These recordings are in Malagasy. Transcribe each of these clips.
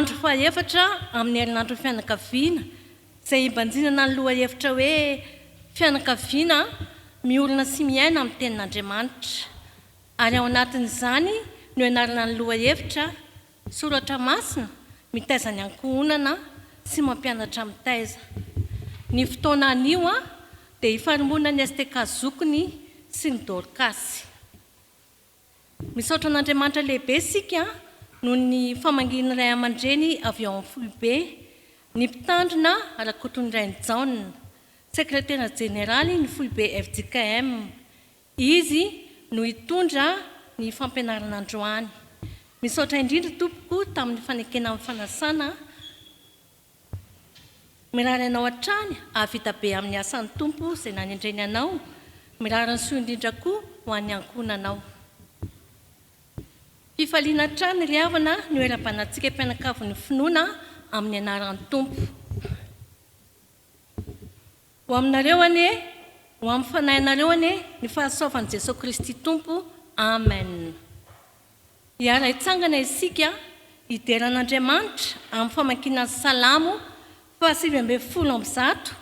andro faefatra amin'ny herinandro fianakaviana izay ibanjinana ny loha hevitra hoe fianakaviana miolona sy miaina amin'ny tenin'Andriamanitra. Ary ao anatin'izany no ianarana ny loha hevitra soratra masina mitaiza ny ankohonana sy mampianatra mitaiza. Ny fotoana anio dia hifanomboana ny STK zokony sy ny Dorcas. Misaotra an'Andriamanitra lehibe isika noho ny famangina iray aman-dreny avy ao amin'ny Foibe, ny mpitandrina Rakotondray Jaune, sekretera jeneraly ny Foibe FJKM. Izy no hitondra ny fampianarana androany. Misaotra indrindra tompoko tamin'ny fanekena amin'ny fanasana. Mirary anao hatrany avita be amin'ny asan'ny tompo izay nanendreny anao. Mirary ny soa indrindra koa ho an'ny ankohonanao. Fifaliana hatrany ry havana no era-banantsika mpianakavin'ny finoana amin'ny anaran'ny tompo. Ho aminareo ane, ho amin'ny fanahinareo ane ny fahasoavan'i Jesosy Kristy tompo. Amen. Hiara hitsangana isika hideran'Andriamanitra amin'ny famakiana salamo 7:100,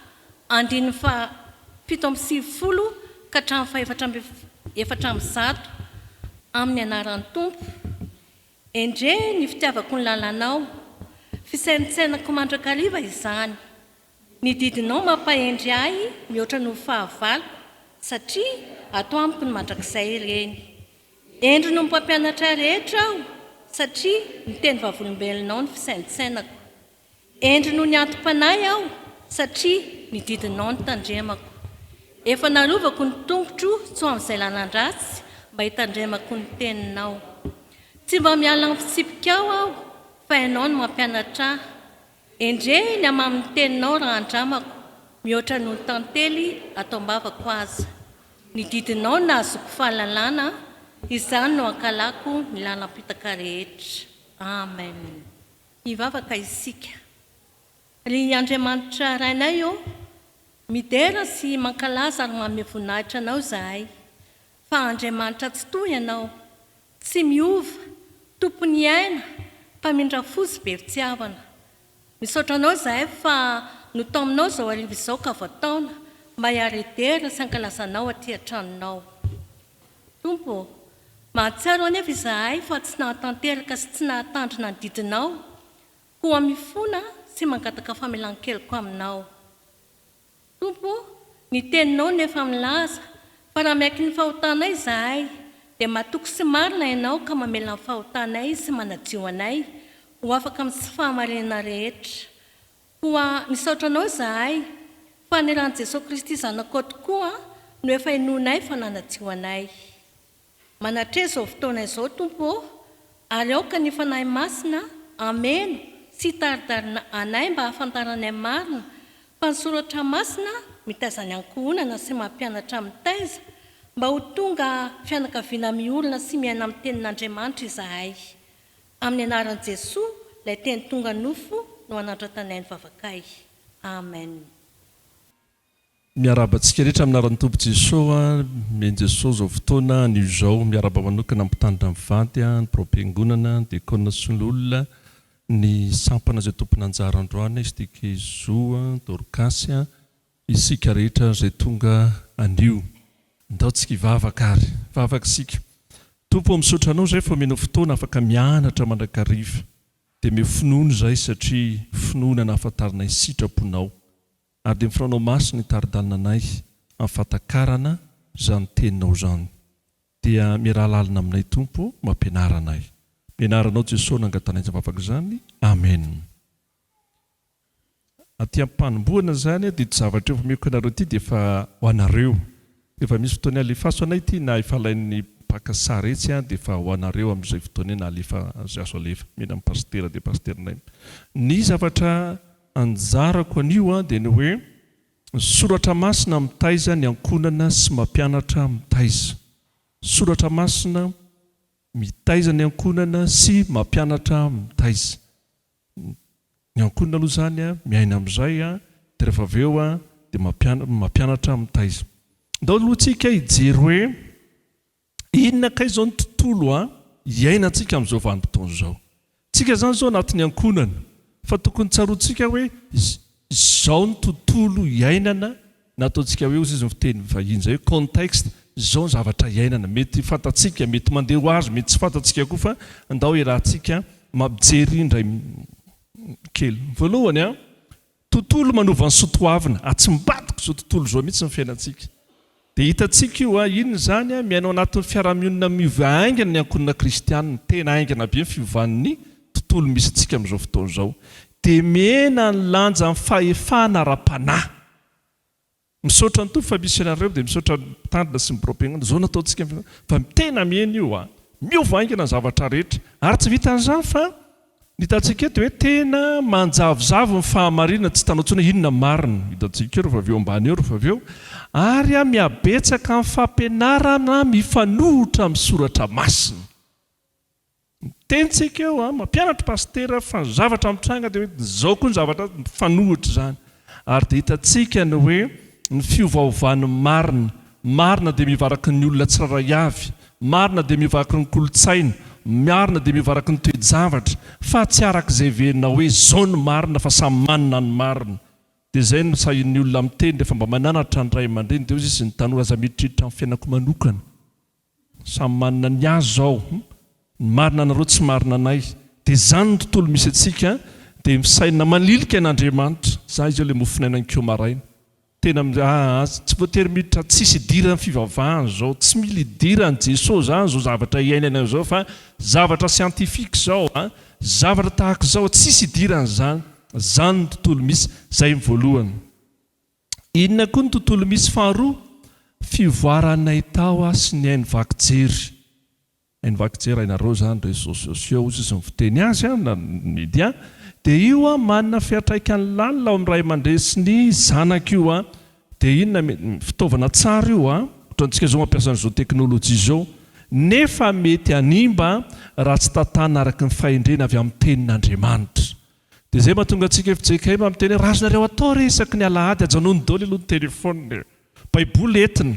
andininy 7:70 ka hatramin'ny 4:100 amin'ny anaran'ny tompo. Endre ny fitiavako ny lalanao, fisainitsainako mandrakariva izany. Ny didinao mampahendry ahy mihoatra no fahavaloko, satria atao amiko ny mandrakizay ireny. Endry no mpampianatra rehetra aho, satria miteny vavolombelonao ny fisainitsainako. Endry no ny antom-panahy aho, satria ny didinao ny tandremako. Efa narovako ny tongotro tsy ho amin'izay lalan-dratsy, mba hitandremako ny teninao. Tsy mba miala amin'ny fitsipika aho, fa ianao no mampianatra ahy. Endre ny amamin'ny teninao raha andramako, mihoatra noho ny tantely atao-bavako aza. Ny didinao nazoko fahalalana, izany no ankalako ny lalam-pitaka rehetra. Amen. Hivavaka isika. Ry Andriamanitra rainay midera sy mankalaza ary manome voninahitra anao zahay. Fa Andriamanitra tsy toy ianao, tsy miova, tompony aina, mpamindra fosy be fitiavana. Misaotra anao zahay fa no taminao izao arivo izao ka voataona mba hiara idera sy ankalazanao aty an-tranonao. Tompo, mahatsiaro anefa izahay fa tsy nahatanteraka sy tsy nahatandrina ny didinao, koa mifona sy mangataka famelan-keliko aminao. Tompo, ny teninao nefa milaza, fa raha miaiky ny fahotanay izahay, dia mahatoky sy marina ianao ka mamela ny fahotanay sy manadio anay, ho afaka amin'ny sy fahamarinana rehetra. Koa misaotra anao izahay, fa ny ran'i Jesosy Kristy zanakao tokoa no efa inonay fa nanadio anay. Manatre izao fotoana izao tompo, ary aoka ny fanahy masina, ameno sy taridarina anay mba hafantaranay marina, fa ny soratra masina mitaiza ny ankohonana sy mampianatra mitaiza, mba ho tonga fianakaviana miolona sy miaina amin'ny tenin'Andriamanitra izahay. Amin'ny anaran'i Jesosy, ilay teny tonga nofo no anandra-tanay ny vavakay. Amen. Miarabantsika rehetra aminaran'ny tompo Jesosy, men Jesosy izao fotoana anio izao, miaraba manokana mpitandrina mivady, ny propingonana, ny diakonina sy ny olona, ny sampana izay tompony anjara androany, STK Zo, Dorcas, isika rehetra izay tonga anio. Ndaontsika hivavaka ary, vavaka isika. Tompo misaotra anao izay fa omena fotoana afaka mianatra mandrakariva, dia me finoana izay satria finoana nahafantarinay sitraponao. Ary dia mifiranao masina hitaridalina anay amin'ny fahatakarana izany teninao izany. Dia miarahalalina aminay tompo mampianaranay. Mianaranao Jesosy nangatanay zavavaka izany. Amen. Aty am-panomboana izany dia zavatra efa meko anareo ity dia efa ho anareo. Efa misy fotoana alefaso anay ity na efa alain'ny mpaka saretsy dia efa ho anareo amin'izay fotoana na alefa azy aso alefa. Mena amin'ny pastera dia pasterinay. Ny zavatra anjarako anio dia ny hoe soratra masina mitaiza ny ankonana sy mampianatra mitaiza. Soratra masina mitaiza ny ankonana sy mampianatra mitaiza. Ny ankonana aloha izany miaina amin'izay dia rehefa avy eo dia mampianatra mitaiza. Ndao alohantsika hijery hoe inona kay izao ny tontolo iainantsika amin'izao vanim-potoana izao. tsika zany zao anatin'ny ankonana fa tokony tsaroantsika hoe zao ny tontolo iainana nataontsika hoe ozy izy nyfiteny vahiny zay hoe contexte zao ny zavatra iainana mety fantatsika mety mandeha ho azy mety tsy fantatsika koa fa andao iarahantsika mampijery indray kely voalohany a tontolo manova ny sotoavina atsimbatiko zao tontolo zao mihitsy ny fiainantsika dia hitantsika io a inony zany a miainao anatin'ny fiarahamonina miova aingana ny ankonina kristianina tena aingana be ny fiovan'ny tontolo misy antsika amin'izao fotoana izao dia miena ny lanja ny fahefana ra-panahy misaotra ny tompo fa misy ianareo dia misaotra tandrina sy mipropegna zao nataontsika fa tena miena io a miova aingana ny zavatra rehetra ary tsy vitan'izany fa hitantsika eto hoe tena manjavozavo ny fahamarinana tsy tanaontsona inona marina hitantsika eo rehefa aveo ambany eo rehefa aveo ary a miabetsaka ny fampianarana mifanohitra amin'ny soratra masina tentsika eo a mampianatra pastera fa ny zavatra mitranga dia hoe zao koa ny zavatra mifanohitra zany ary dia hitantsika ny hoe ny fiovaovan'ny marina dia mivaraky ny olona tsiraray avy marina dia mivaraky ny kolotsaina marina dia mivaraky ny toejavatra fa tsy arak'izay verina hoe zao ny marina fa samy manina ny marina dia zay no sahin'ny olona miteny rehefa mba mananatra ny ray aman-dreny dia ozy izy ny tanora aza miditriditra amin'ny fiainako manokana samy manina ny azy zao ny marina anareo tsy marina anay dia zany ny tontolo misy atsika dia misaina manilika an'Andriamanitra za izy eo ilay mofinainankeo maraina tena tsy voatery miditra tsisy idirany fivavahany zao tsy mila idirany Jesosy zany zao zavatra iainana zao fa zavatra siantifika zao zavatra tahaka zao tsisy idirany zany ny tontolo misy zay voalohany inona koa ny tontolo misy faharoa fivoaranay tao sy ny hainy vakijery hainy vakijery hainareo zany réseaux sociaux ozy izy miviteny azy na media dia io a manana fiatraikany lalina ao amin'ny ray aman-dreny sy ny zanaka io a dia inona fitaovana tsara io a ohatrantsika zao mampiasa an'izao teknôlôjia zao nefa mety hanimba raha tsy tatana araka ny fahendrena avy amin'ny tenin'Andriamanitra dia zay mahatonga antsika fijeka ema amin'ny teny hoe razonareo atao resaky ny alahady ajanony daoly aloha ny telefona baiboly entiny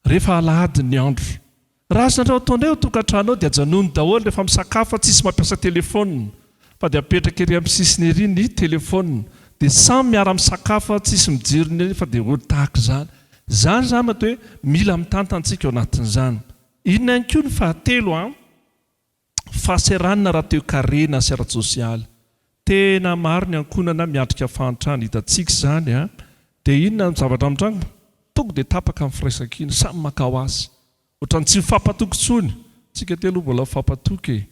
rehefa alahady ny andro razonareo ataondray tokantrano ao dia ajanony daholy rehefa misakafa tsisy mampiasa telefona fa dia apetraka ery amin'ny sisiny ery ny telefona dia samy miara misakafa tsisy mijirony fa dia olo tahaka zany matoa hoe mila mitantantsika ao anatin'izany inona ihany koa ny fahatelo fahaseranana raha teo karena sy ara-tsosialy tena maro ny ankonana miatrika fahantrany hitantsika zany dia inona ny zavatra mitrango tonga dia tapaka amin'ny firaisakina samy makao azy ohatrany tsy mifampatokontsony tsika telo mbola mifampatoky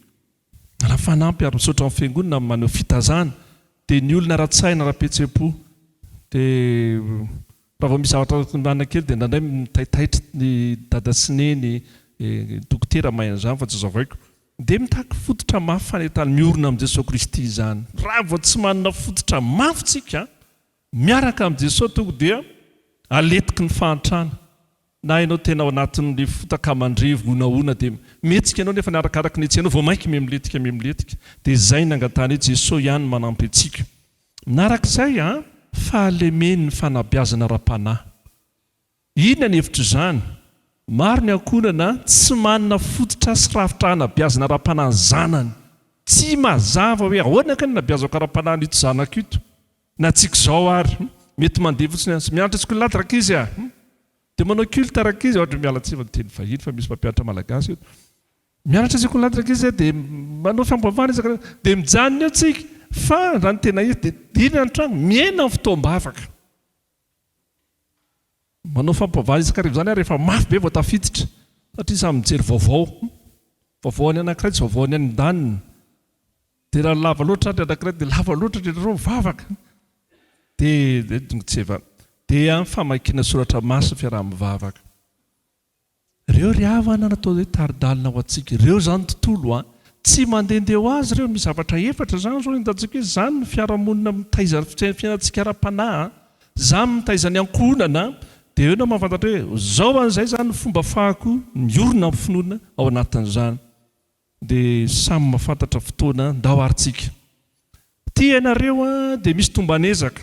raha fanampy ary misaotra amin'ny fiangonana maneho fitazana dia ny olona ra-tsaina ra-petsepo dia raha vao misy zavatra nana kely dia nandray mitaitaitra ny dada sineny dokotera mahan'izany fa tsy zavaiko dia mitaky fototra mafy fanetany miorona amin'i Jesosy Kristy izany raha vao tsy manana fototra mafy tsika miaraka amin'i Jesosy tonga dia aletiky ny fahantrana na ianao tena ao anatin'ny fotaka mandrevo onaona dia metsika ianao nefa niarakaraky ny etsehanao vao mainky miletika dia izay nangatany hoe Jesosy ihany manampy antsika narak'izay fahalemeny ny fanabeazana ra-panahy inona ny hevitra izany maro ny ankonana tsy manana fototra sy rafitra hanabeazana ra-panahy ny zanany tsy mazava hoe ahoana ka ny nabeazako ra-panahy ito zanako ito na tsika izao ary mety mandeha fotsiny mianatra tsikolata raka izy dia manao culte raka izy ohatra mialatsy fa teny vahiny fa misy mampianatra malagasy eto mianatra tsikolata raka izy dia manao fiambavana izy dia mijanona eo tsika fa raha ny tena izy dia inona ny trano miena ny fotoam-bavaka manao fampavana izy karivo zany rehefa mafy be vao tafiditra satria samy mijery vaovaony anankiray tsy vaovaony any ndaniny dia raha lava loatra ary anankiray dia lava loatra reo mivavaka dia tseva dia famakiana soratra masina fiaraha-mivavaka ireo ry havana natao hoe taridalina ho antsika ireo zany tontolo tsy mandehandeha ho azy ireo misy zavatra efatra zany zao hitantsika hoe zany ny fiarahamonina mitaiza fiainantsika ara-panahy zany mitaiza ny ankonana dia eo na mahafantatra hoe zao an'izay zany ny fomba fahako miorona amin'ny finoana ao anatin'izany dia samy mahafantatra fotoana ndao aritsika tia ianareo dia misy tombanezaka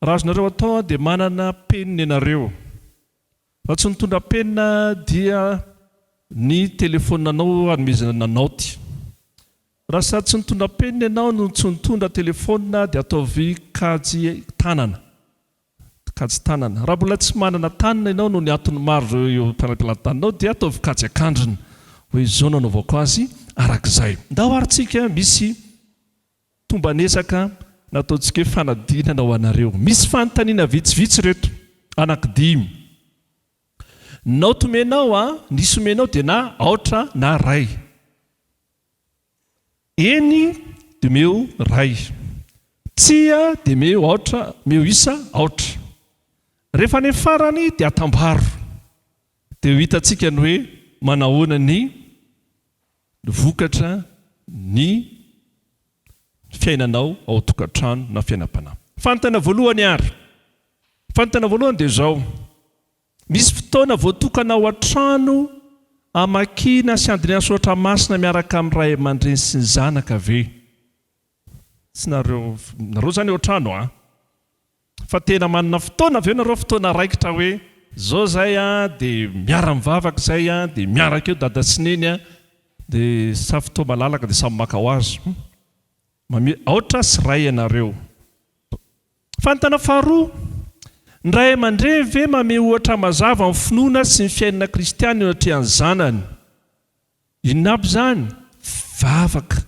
raha azonareo atao dia manana penina ianareo raha tsy nitondra penina dia ny telefonanao anomezana naoty raha sady tsy nitondra penina ianao no tsy nitondra telefona dia ataovy kajy tanana. Kajy tanana. Raha mbola tsy manana tanana ianao no ny antony maro eo mpiala-tananao dia ataovy kajy akandrona. Hoe izao nanaovako azy arak'izay. Ndao aritsika misy tombanesaka nataontsika hoe fanadinana ho anareo. Misy fanontaniana vitsivitsy reto anankidimy. Nao tomenao nisy omenao dia na aotra na ray. Eny dia meo ray. Tsia dia meo aotra, meo isa aotra. Rehefa ny farany dia atambaro. Dia hitantsika ny hoe manahoana ny vokatra ny fiainanao ao tokantrano na fiainam-panahy. Fanontana voalohany ary. Fanontana voalohany dia izao. Misy fotoana voatokana ao an-trano amakiana sy andiniana soatra masina miaraka amin'ny ray aman-dreny sy ny zanaka ve? Tsy nareo zany ao an-trano fa tena manana fotoana aveo nareo fotoana raikitra hoe zao zay dia miara-mivavaka zay dia miaraka eo dada sy neny dia samy fotoa malalaka dia samy maka ho azy. Aotra sy ray ianareo. Fanontana faharoa. Ny ray aman-dreny ve mame ohatra mazava amin'ny finoana sy ny fiainana kristiana eo atrehan'ny zanany? Inona aby zany? Vavaka,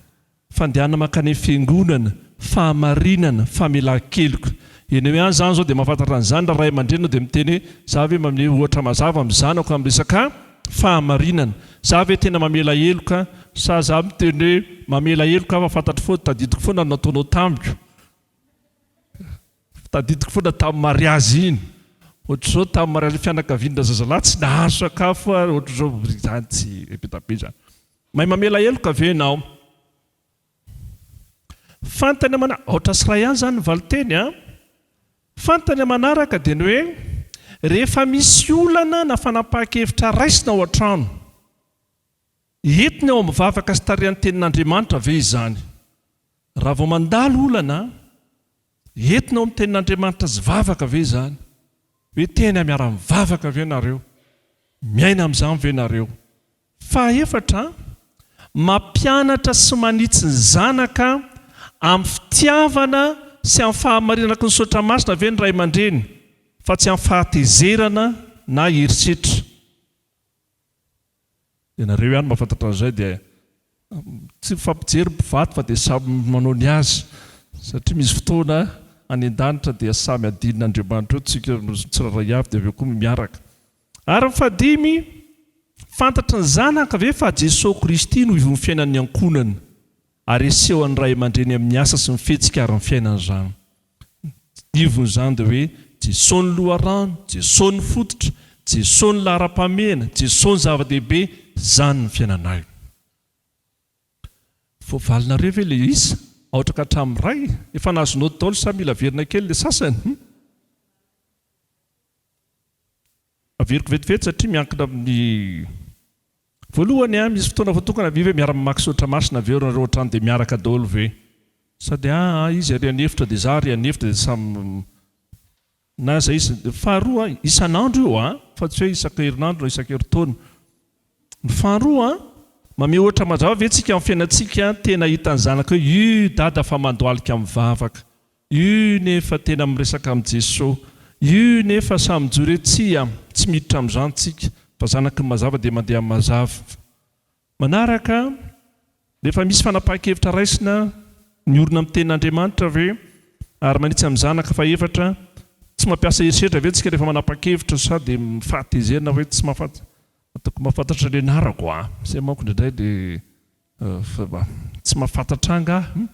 fandehana makany fiangonana, fahamarinana, famelan-keloka. Eny hoe zany zao dia mahafantatra ny zany ray aman-dreny dia miteny hoe za ve mame ohatra mazava amin'ny zanako amin'ny resaka fahamarinana. Za ve tena mamela heloka sa za miteny hoe mamela heloka mahafantatra foana tadidiko foana nataonao tamiko. Tadidiko foana tamin'ny mariazy iny. Ohatr'izao tamin'ny mariazy fianakaviana zazalahy tsy nahazo sakafo ohatr'izao zany tsy epetabe zany. Mahay mamela heloka ve ianao? Fantany oatra sy ray ihany zany ny valiteny Fantany manaraka dia ny hoe rehefa misy olana na fanapahan-kevitra raisina ao an-trano, entina ao amin'ny vavaka sy tarihan'ny tenin'Andriamanitra ve izany? Raha vao mandalo olana, entina ao amin'ny tenin'Andriamanitra sy vavaka ve izany? Hoe tena miara-mivavaka ve nareo? Miaina amin'izany ve nareo? Fahaefatra, mampianatra sy manitsy ny zanaka amin'ny fitiavana sy amin'ny fahamarinana ny saotra masina ve ny ray aman-dreny, fa tsy amin'ny fahatezerana na herisetra. Ianareo ihany mahafantatra an'izay dia tsy fampijery mpivady fa dia samy manao ny azy, satria misy fotoana any an-danitra dia samy adin'Andriamanitra eo tsika tsiraray avy dia aveo koa miaraka. Ary ny fahadimy, fantatra ny zanaka ve fa Jesosy Kristy no ivon'ny fiainan'ny ankonana, ary eseho an'ny ray aman-dreny amin'ny asa sy ny fihetsika ary ny fiainana izany. Ivony izany dia hoe Jesosy ny loharano, Jesosy ny fototra, Jesosy ny lahara-pamehana, Jesosy ny zava-dehibe, izany ny fiainanay. Valinareo ve ilay isa? Aotra ka hatramin'ny ray? Efa nazonao daholo sa mila averina kely ilay sasany? Averiko vetivety satria miankina amin'ny voalohany misy fotoana voatokana ve miara-mamaky saotra masina aveo nareo ohatrany dia miaraka daholo ve? Sady izy ary anefitra dia za ary anefitra dia samy na zay izy. Faharoa, isan'andro io fa tsy hoe isan-kerinandro na isan-keritaona. Ny faharoa, mame ohatra mazava ve tsika amin'ny fiainantsika tena hitan'ny zanaka hoe dada fa mandoalika amin'ny vavaka, nefa tena miresaka amin'ny Jesosy, nefa samy joretsia tsy miditra amin'izany tsika fa zanaky ny mazava dia mandeha amin'ny mazava. Manaraka, rehefa misy fanapahan-kevitra raisina ny orina amin'ny tenin'Andriamanitra ve ary manitsy amin'ny zanaka fahaefatra, tsy mampiasa herisetra ve tsika rehefa manapa-kevitra sa dia mifahatezerina hoe tsy ataoko mahafantatra ilay narako zay manko indraindray dia tsy mahafantatra angaha.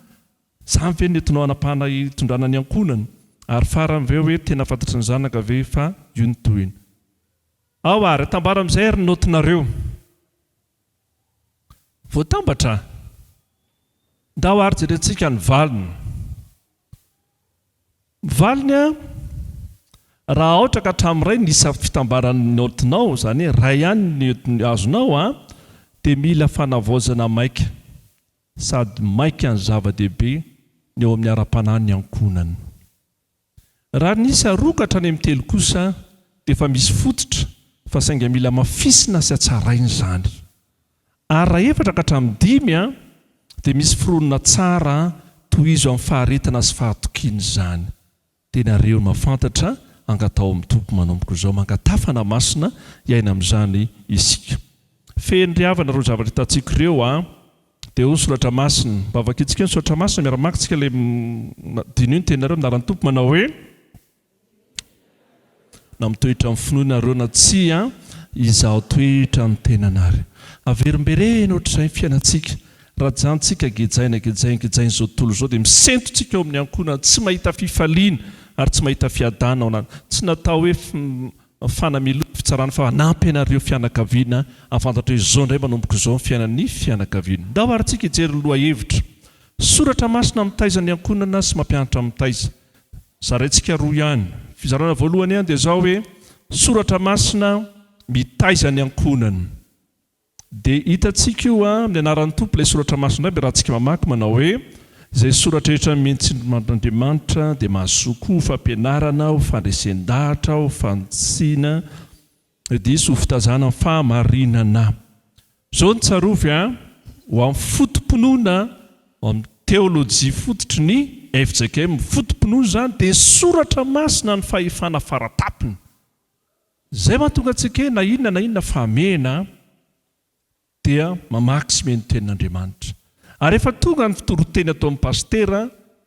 Zany ve nentinao hanapahana hitondrana ny ankonana, ary farany ve hoe tena fantatra ny zanaka ve fa io ny tohiny. Ao ary tambara amin'izay ary notinareo voatambatra ndao ary jerentsika ny valiny. Valiny raha ohatra ka hatramin'iray nisa fitambarany notinao, zany hoe ray ihany ny azonao dia mila fanavaozana maika sady maika ny zava-dehibe ny eo amin'ny ara-panahy ny ankonana. Raha nisy arokatra any amin'ny telo kosa dia efa misy fototra fa sainga mila mafisina sy hatsarainy izany. Ary raha efatra ka hatramin'ny dimy dia misy fironona tsara toy izo amin'ny faharetana sy fahatokiana izany. Tenareo mafantatra angatao amin'ny tompo manomboka izao, mangatafana masina iaina amin'izany isika. Fendriavana reo zavatra hitantsika ireo dia ho soratra masina. Mba vakitsika ny soratra masina miara-makitsika ilay dininy tenareo minarany tompo manao hoe na mitoetra amin'ny finoanareo na tsy izaho toetra ny tenanareo. Averimberena ohatr'izay ny fiainantsika. Raha jantsika gejaina zao tontolo zao dia misentotsika eo amin'ny ankonana, tsy mahita fifaliana ary tsy mahita fiadana ao anaty. Tsy natao hoe fanamilona fitsarana fa hanampy anareo fianakaviana afantatra hoe izao indray manomboka izao ny fiainan'ny fianakaviana. Ndao arintsika hijery ny lohahevitra. Soratra masina mitaiza ny ankonana sy mampianatra mitaiza. Zaraintsika roa ihany. Fizarana voalohany ihany dia izao hoe soratra masina mitaiza ny ankonana. Dia hitantsika io amin'ny anaran'ny tompo ilay soratra masina raha antsika mamaky manao hoe izay soratra rehetra mientsindrimandriamanitra dia mahasoa ho fampianarana, ho fandresen-dahatra, ho fantsiana, dia ho fitazana amin'ny fahamarinana. Izao ny tsarovy ho amin'ny fotom-pinoana, ho amin'ny teolojia fototry ny FJKM. Fotom-pinoana izany dia soratra masina ny fahefana faratapiny. Izay mahatonga antsika hoe na inona famena dia mamaky sy meno tenin'Andriamanitra. Ary rehefa tonga ny fitoroteny atao amin'ny pastera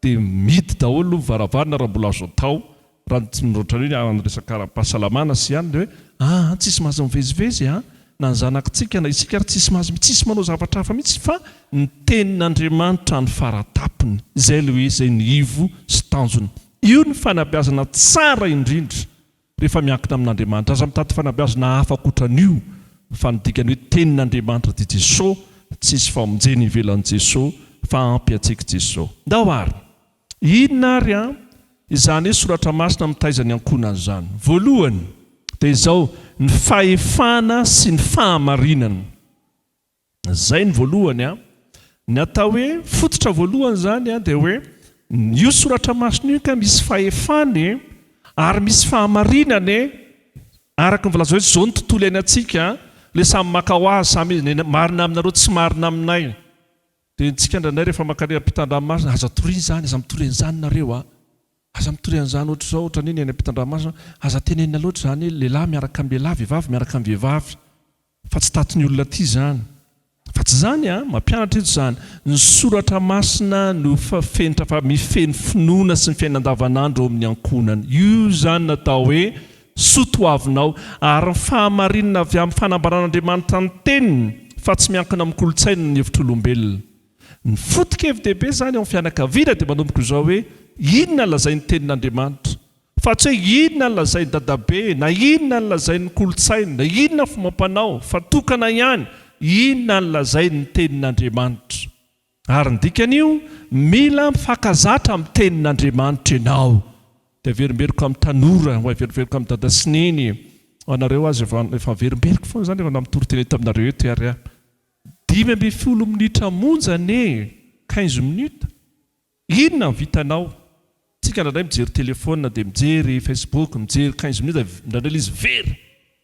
dia midy daholo varavarana raha mbola azo atao. Raha ohatran'ny hoe resaka ara-pahasalamana sy ihany dia hoe tsisy mahazo mivezivezy na ny zanakitsika na isika ary tsisy manao zavatra hafa mihitsy fa ny tenin'Andriamanitra ny faratapiny. Izay ilay hoe izay ny ivo sy tanjony. Io ny fanabeazana tsara indrindra rehefa miankina amin'Andriamanitra. Aza mitady fanabeazana hafa ankoatran'io fa nidikany hoe tenin'Andriamanitra dia Jesosy, tsisy famonjeny ivelan'i Jesosy fa ampy antsika Jesosy. Ndao ary inona ary izany hoe soratra masina mitaiza ny ankonana izany. Voalohany dia izao ny fahefana sy ny fahamarinana. Izay ny voalohany ny atao hoe fototra voalohany izany dia hoe io soratra masina io ka misy fahefany ary misy fahamarinany araka ny volaza hoe zao ny tontolo iainantsika le samy maka ho azy samy marina aminareo tsy marina aminay. Dia ntsika ndranay rehefa makarea ampitan-dranomasina aza toriny izany, aza mitoreny izany nareo aza mitoreny izany ohatra izao ohatra niny any ampitan-dranomasina aza tenenina loatra izany lehilahy miaraka amin'ny lehilahy, vehivavy miaraka amin'ny vehivavy fa tsy tatiny olona aty izany. Fa tsy izany mampianatra eto izany. Ny soratra masina no fafenitra fa mifeny finoana sy ny fiainana andavanandro ao amin'ny ankonana. Io izany natao hoe sotoavinao ary fahamarinana avy amin'ny fanambaran'Andriamanitra ny teniny fa tsy miankina amin'ny kolotsaina ny hevitr'olombelona. Ny foto-kevi-dehibe izany ao amin'ny fianakaviana dia manomboka izao hoe inona ny lazain'ny tenin'Andriamanitra fa tsy hoe inona ny lazain'ny dadabe na inona ny lazain'ny kolotsaina na inona ny fomampanao fa tokana ihany inona ny lazain'ny tenin'Andriamanitra. Ary ny dikan'io mila mifankazatra amin'ny tenin'Andriamanitra ianao. Dia averimberiko amin'ny tanora, ho averimberiko amin'ny dada sy neny, anareo azy efa averimberiko foana izany efa namitory teny aminareo eto ary 5 minitra monja 15 minutes. Inona ny vitanao? Tsika ndray mijery telefona dia mijery Facebook, mijery 15 minutes ndraindray izy very.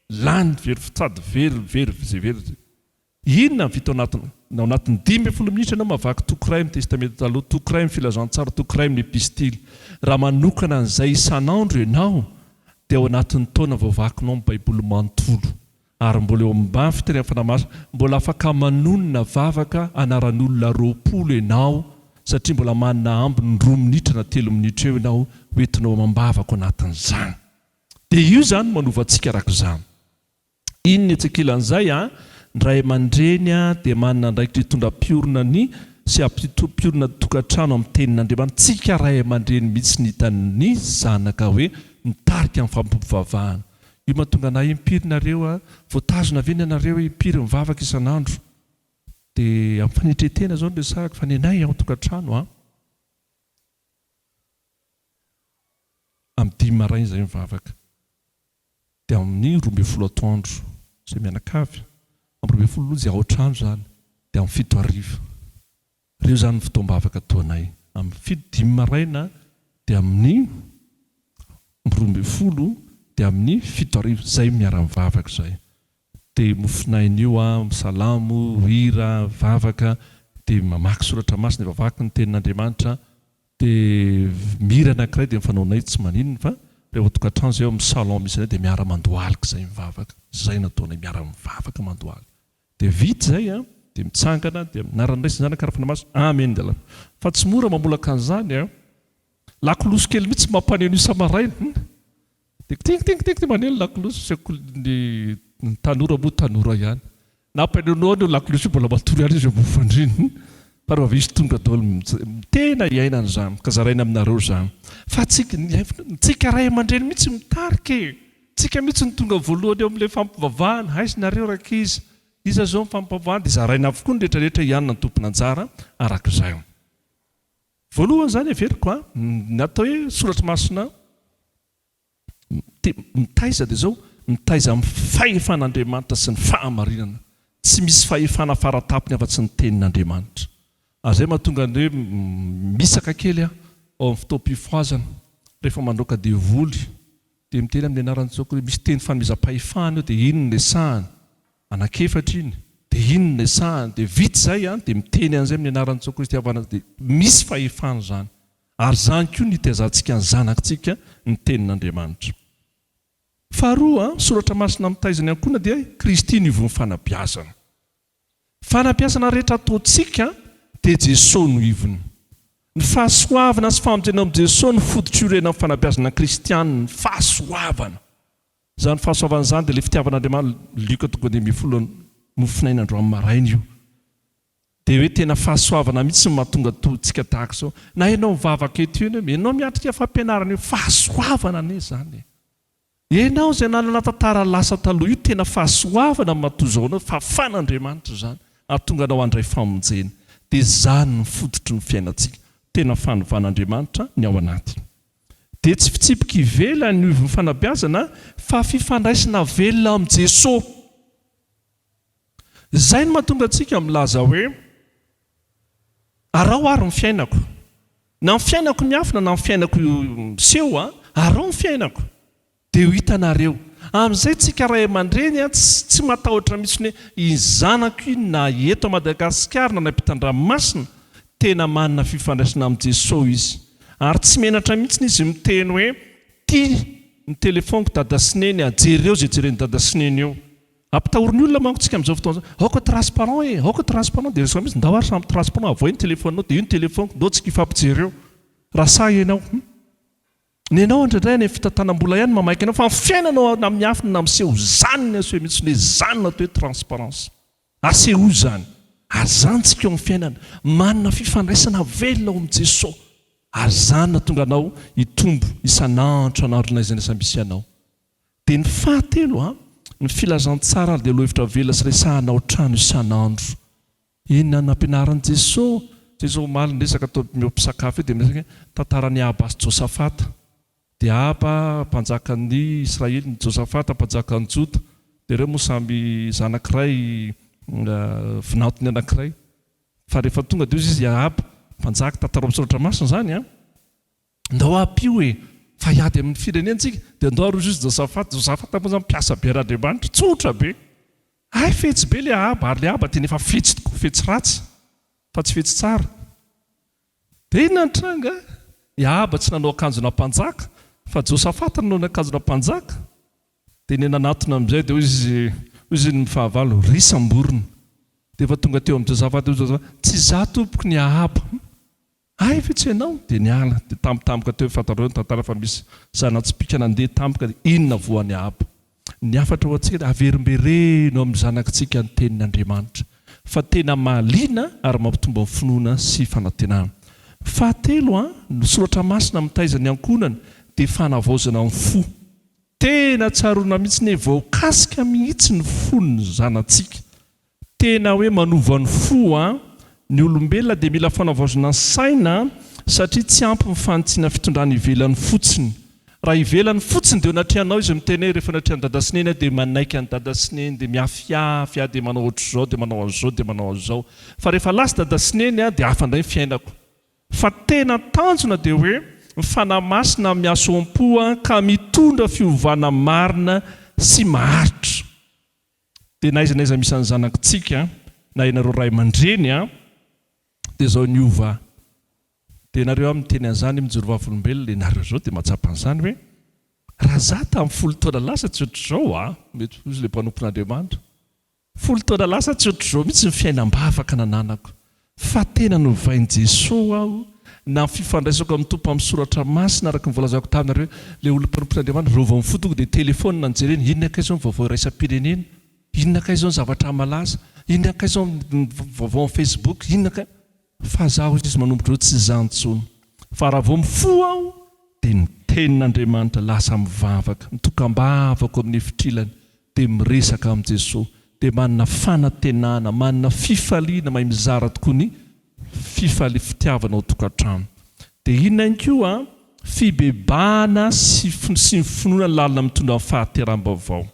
Lany very fitsady very. Inona ny vita ao anatin'ny 5 minitra ianao mavaky tokoray amin'ny testamenta taloha, tokoray amin'ny filazantsara, tokoray amin'ny epistily. Raha manokana an'izay isan'andro ianao dia ao anatin'ny taona voavakinao amin'ny baiboly manontolo. Ary mbola eo ambany fitenenana fanamasina, mbola afaka manonona vavaka anaran'olona 20 ianao satria mbola manana ambiny 2 minitra na 3 minitra eo ianao hoentinao mambavaka ao anatin'izany. Dia io izany manovantsika araka izany. Inona etsekilan'izay ny ray aman-dreny dia manana ndraikitra hitondram-piorona sy ampiorona tokantrano amin'ny tenin'Andriamanitra. Tsika ray aman-dreny mihitsy ny hitan'ny zanaka hoe nitarika amin'ny fampivavahana. Io mahatonga anay impirinareo voatazona ve nareo impiry mivavaka isan'andro. Dia amin'ny fanetretena izao no resahako fa ny anay ao tokantrano amin'ny 5 maraina izay mivavaka. Dia amin'ny 12 atoandro izay mianakavy. Amin'ny 12 izay ao trano izany dia amin'ny 7 arivo. Ireo izany ny fotoam-bavaka toanay. Amin'ny 5 maraina dia amin'ny 12 dia amin'ny 7 arivo izay miara-mivavaka izay. Dia mofinain'io salamo, hira, vavaka dia mamaky soratra masina vavaky ny tenin'Andriamanitra dia mira anankiray dia mifanaonay tsy maninona fa rehefa tokantrano zay amin'ny salon misy anay dia miara mandohalika zay mivavaka zay nataonay miara mivavaka mandohaly dia vity zay dia mitsangana dia narandraisy zany karafana maso amen dala fa tsy mora mamolaka an'izany lakilosy kely mihitsy mampaneno isamaraina dia tingtingting maneno lakilosy ny tanora moa tanora ihany nampanenao ny lakilosy mbola matory ihany izy mofandriny fa rehefa visy tonga daholo tena iainana zany ka zaraina aminareo zany fa tsika ray aman-dreny mihitsy mitarika tsika mihitsy ny tonga voalohany eo amin'ilay fampivavahana aisinareo raka iza zao mifampivavahana dia zaraina avokoa ny rehetrarehetra ihanina ny tompona anjara arak'izay voalohany zany everiko natao hoe soratra masina mitaiza dia zao mitaiza amin'ny fahefan'Andriamanitra sy ny fahamarinana tsy misy fahefana faratapony afa-tsy ny tenin'Andriamanitra zay mahatonga ny hoe misaka kely ao amin'ny fotoam-pifoazana rehefa mandroaka devoly dia miteny amin'ny anaran'ny Jehovah hoe misy teny fanomezam-pahefana eo dia ino ny sahany anakefatra iny dia ino ny sahany dia vity zay dia miteny an'izay amin'ny anaran'ny Jehovah Kristy havana dia misy fahefana zany ary zany koa nitezantsika ny zanakitsika ny tenin'Andriamanitra faharoa soratra masina mitaizana ankoana dia Kristy ny ivon'ny fanabeazana fanabeazana rehetra ataontsika dia Jesosy no ivony ny fahasoavana sy famonjena amin'ny Jesosy ny fototsorena amin'ny fanabeazana kristianina ny fahasoavana zany fahasoavana zany dia ilay fitiavan'Andriamanitra Luka 10:9 andro amin'ny maraina io dia hoe tena fahasoavana mihitsy mahatonga totsika tahaka izao na ianao mivavaka eto eny ianao miatrika fampianarana io fahasoavana ane zany ianao zay nanana tantara lasa taloha io tena fahasoavana matoy anao fahafan'Andriamanitra zany ahatonga anao andray famonjena dia zany ny fototry ny fiainantsika tena fanovan'Andriamanitra ny ao anaty dia tsy fitsipika ivela ny ivon'ny fanabeazana fa fifandraisana velona amin'ny Jesosy zay no mahatonga antsika milaza hoe arao ary ny fiainako na ny fiainako miafina na ny fiainako seho arao ny fiainako dia ho hitanareo amin'izay tsika ray aman-dreny tsy matahotra mihitsy hoe izanako iny na eto Madagasikara na nampitan-dranomasina tena manana fifandraisana amin'ny Jesosy izy ary tsy menatra mihitsy izy miteny hoe tia ny telefoniko dada sineny ajereo zay jereny dada sineny eo ampitahoriny olona manko tsika amin'izao fotoana aoka transparent aoka transparent dia resaka mihitsy ndao ary samy transparent avoa iny telefoninao dia io ny telefoniko ndao tsika ifampijereo raha sa ianao ny ianao indraindray any fitantanam-bola ihany mamaika anao fa ny fiainanao amin'ny afina na miseho zany ny aseho mihitsy le zany natao hoe transparence aseho zany ary zany tsika eo amin'ny fiainana manana fifandraisana velona ao amin'i Jesosy ary zany natonga anao hitombo isan'andro an'andro izay misy anao dia ny fahatelo ny filazantsara dia lohevitra velona sy resahanao trano isan'andro inona nampianaran'i Jesosy omaly resaka tao mpisakafo dia misaka tantarany Aba sy Josafata dia Aba mpanjakan'ny Israely ny Josafata mpanjakan'ny Joda dia ireo moa samby zanak'iray vinantony anankiray fa rehefa tonga dia izy Aba mpanjaka tantara misoratra masina zany ndao apio hoe fa hiady amin'ny firenentsika dia ndao arozy izy Josafata moa zany mpiasa be Andriamanitra tsotra be ay fetsy be le Aba ary le Aba tena efa fetsy tokoa fetsy ratsy fa tsy fetsy tsara dia inona ny tranga Aba tsy nanao akanjona mpanjaka fa Josafata nanao ny akanjona mpanjaka dia ny nanatona amin'izay dia izy ny fahavalo risamborona dia efa tonga teo amin'ny Josafata tsy za tompoko ny Aba ay fe tsy ianao dia niala dia tampotampoka teo fatareo ny tantara fa misy zanatsipika nandeha tampoka dia inona voan'ny Aba ny afatra ho antsika dia averimbereno amin'ny zanakitsika ny tenin'Andriamanitra fa tena mahaliana ary mampitombo amin'ny finoana sy fanantenana fahatelo ny soratra masina mitaizany ankonana dia fanavaozana amin'ny fo tena tsarona mihitsy ny voakasika mihitsy ny fon'ny zanatsika tena hoe manova ny fo ny olombelona dia mila fanavaozana saina satria tsy ampy mifantsiana fitondrany ivelany fotsiny raha ivelany fotsiny dia natrehanao izy miteny rehefa natrehan'ny dada sineny dia manaiky ny dada sineny dia miafiafy dia manao ohatr'izao dia manao azao dia manao azao fa rehefa lasa dada sineny dia hafa indray fiainako fa tena tanjona dia hoe mifanamasina miaso am-po ka mitondra fiovana marina sy maharitra dia naizanaiza misy any zanakitsika na ianareo ray aman-dreny dia zao niova dia nareo amin'ny teny an'izany mijoro vavolombelona nareo zao dia mahatsapa an'izany hoe raha za tamin'ny 10 taona lasa tsy ohatr'izao mety izy le mpanompon'Andriamanitra 10 taona lasa tsy ohatr'izao mihitsy ny fiainam-bavaka nananako fa tena novain'i Jesosy aho na fifandraisako amin'ny tompo amin'ny soratra masina araka ny voalazako taminareo le olona mpanompon'Andriamanitra reo vao mifotoko dia telefôny nanjereny inona kay izao ny vaovao iraisam-pirenena inona kay izao ny zavatra malaza inona kay izao ny vaovao amin'ny Facebook inona kay fa zaho izy manombotra hoe tsy zantsony fa raha vao mifo aho dia ny tenin'Andriamanitra lasa mivavaka mitokam-bavako amin'ny fitrilany dia miresaka amin'i Jesosy dia manana fanantenana manana fifaliana mahay mizara tokoa ny fitiavana ao tokantrano dia inona ihany koa fibebahana sy ny finoana lalina mitondra amin'ny fahateram-baovao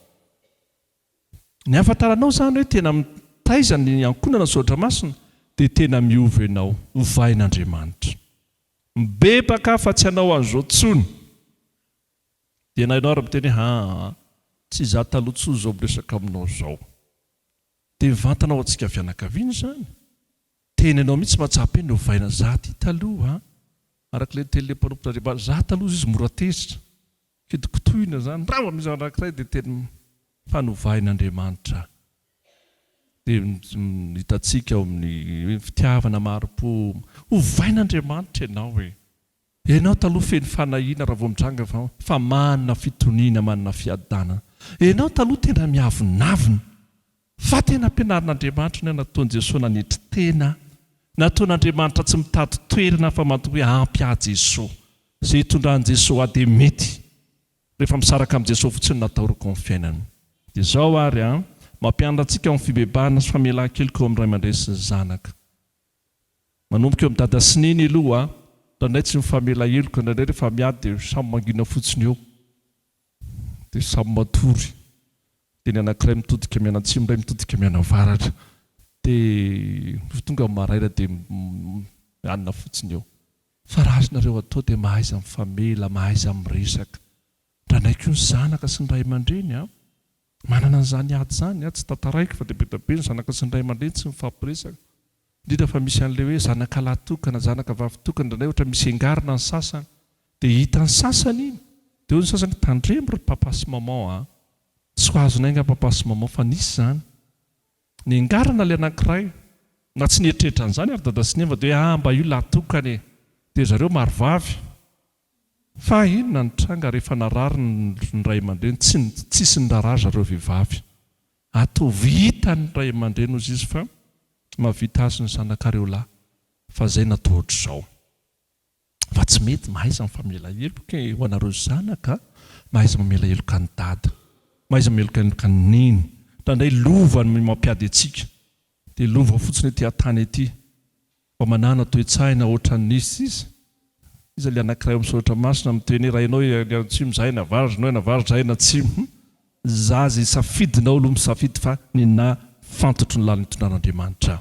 ny afantaranao zany hoe tena mitaiza ny ankonana soratra masina dia tena miova ianao hovain'Andriamanitra mibebaka fa tsy hanao an'izao tsony dia na ianao raha miteny tsy za taloha tsoa zao miresaka aminao zao dia mivantanao antsika fianakaviana zany tena ianao mihitsy mahatsapa eny hovaina za ty taloha araka le teny le mpanompon'Andriamanitra za taloha izy mora tezitra kidikotoina zany raha misy anankiray dia tena fanovain'Andriamanitra dia hitantsika ao amin'ny fitiavana maro-po hovain'Andriamanitra ianao hoe ianao taloha feny fanahiana raha vao midrangana fa manana fitoniana manana fiadanana ianao taloha tena miavonavina fa tena ampianarin'Andriamanitra ny nataon'i Jesosy nanitry tena nataon'Andriamanitra tsy mitady toerana fa manto hoe ampy a Jesosy izay hitondran'i Jesosy a dia mety rehefa misaraka amin'i Jesosy fotsiny natahorako amin'ny fiainany dia zao ary mampianatra antsika amin'ny fibebahana sy famelan-keloka eo amin'ny ray aman-dreny sy ny zanaka manomboka eo amin'ny dada sy neny aloha ndraindray tsy mifamela heloka ndraindray rehefa miady dia samy mangina fotsiny eo dia samy matory dia ny anankiray mitodika mianatsimo iray mitodika mianavaratra dia tonga maraina dia anina fotsiny eo fa raha azonareo atao dia mahaiza mifamela mahaiza miresaka ndraindray koa ny zanaka sy ny ray aman-dreny manana an'izany ady zany tsy tantaraiko fa debetabe ny zanaka sy ny ray aman-dreny tsy mifampiresaka indrindra fa misy an'ilay hoe zanaka lahy tokana zanaka vavy tokana ndraindray ohatra misy angarina ny sasany dia hita ny sasany iny dia hoy ny sasany tandremo ry papa sy maman tsy ho azonay nga papa sy maman fa nisy zany ny angarina ilay anankiray na tsy nieritreritra an'izany ary dada sy neva dia hoe mba io lahy tokany dia zareo marivavy fa inona ny tranga rehefa narary ny ray aman-dreny tsisy ny rarary zareo vehivavy atovy hita ny ray aman-dreny ozy izy fa mahavita azy ny zanakareo lahy fa zay natao ohatr'izao fa tsy mety mahaiza mifamela heloka ho anareo zanaka mahaiza mamela heloka ny dada mahaiza mameloka heloka ny neny ndraindray lova ny mampiady antsika dia lova fotsiny ety an-tany ety fa manana toe-tsaina ohatra ny nisy izy le anankiray amin'ny soratra masina miteny raha ianao atsimo zahay navaritra nao navaritra zahay natsimo za zay safidinao aloha misafidy fa nina fantotro ny laliny tondran'Andriamanitra